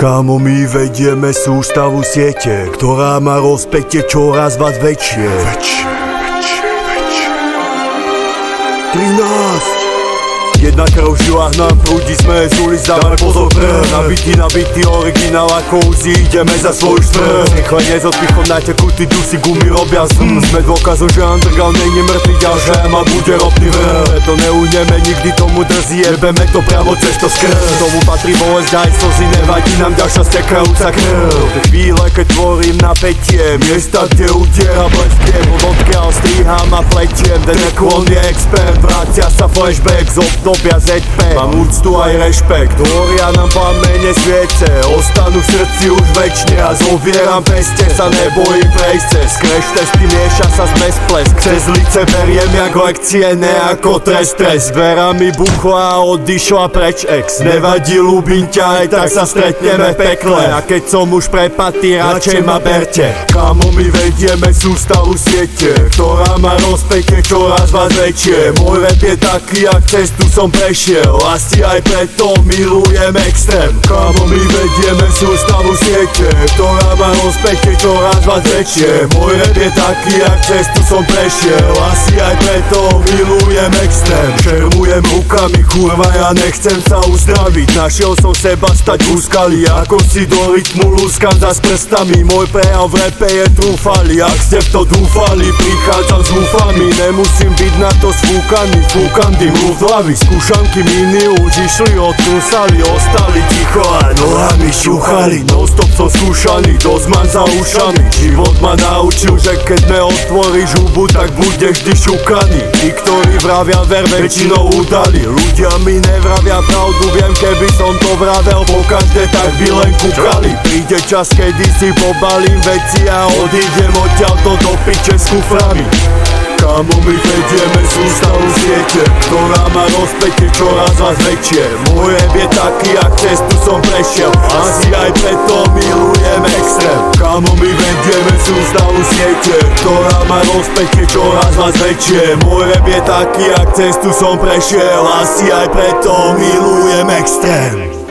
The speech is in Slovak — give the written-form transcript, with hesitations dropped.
Kámo, my vedieme sústavu siete, ktorá má rozpätie čoraz väčšie. 13. Jedna krv v žilách nám prúdi, sme z ulic, dávaj pozor prv. Nabitý originál ako Uzi, ideme za svoju štvrť. Rýchle nezodpichom natekutý dusy, gumy robia Sme dôkazom, že underground není mŕtvy, ďalšia ma bude ropný vrv. Preto neuhneme, nikdy tomu drzí, jebeme to priamo cez to skrv. Tomu patrí bolesť, aj slzy, nevadí nám ďalšia stekajúca krv. Chvíle, keď tvorím napätie, miesta, kde udiera bleskiem. Odkiaľ strihám a pletiem, ten neklon je expert. Vracia sa flashback z obdobia ZP. Mám úctu aj rešpekt, horia nám plamene sviece. Ostanú v srdci už večne a zovieram peste. Sa nebojím prejsť cez crash testy, mieša sa zmes plesk. Cez lice beriem jak lekcie, ne ako trest. Dverami buchla a odišla preč ex. Nevadí, ľúbim ťa, aj tak sa stretneme v pekle. A keď som už prepatý, radšej ma berte. Kámo, my vedieme sústavu siete, ktorá má rozpätie čoraz väčšie. Môj rap je taký, jak cestu som prešiel, asi aj preto milujem extrém. Kámo, my vedieme sústavu siete, ktorá má rozpätie čoraz väčšie. Môj rap je taký, jak cestu som prešiel, asi aj preto milujem extrém. Šermujem rukami, kurva, ja nechcem sa uzdraviť. Našiel som seba stať v úskali, ako si do rytmu lúskam za s prstami. Môj prejav v rape je trúfali, ak ste v to dúfali, prichádzam s húfami. Nemusím byť na to sfúkaný, fúkam dym v hlavy. Skúšanky mini už išli, odtrúsali, ostali ticho a nohami šúchali. Non stop som skúšaný, dosť mám za ušami. Život ma naučil, že keď me otvoríš hubu, tak budeš vždy šukaný. Tí, ktorí vravia ver, väčšinou udali. Ľudia mi nevravia pravdu, viem, keby som to vravel po každé, tak by len kúkali. Príde čas, kedy si pobalím veci a odídem odtiaľto do piče s kuframi. Kámo, my vedieme sústavu siete, ktorá má rozpätie čoraz väčšie. Môj rap je taký, jak cestu som prešiel, asi aj preto milujem extrém. Kámo, my vedieme sústavu siete, ktorá má rozpätie čoraz väčšie. Môj rap je taký, jak cestu som prešiel, asi aj preto milujem extrém.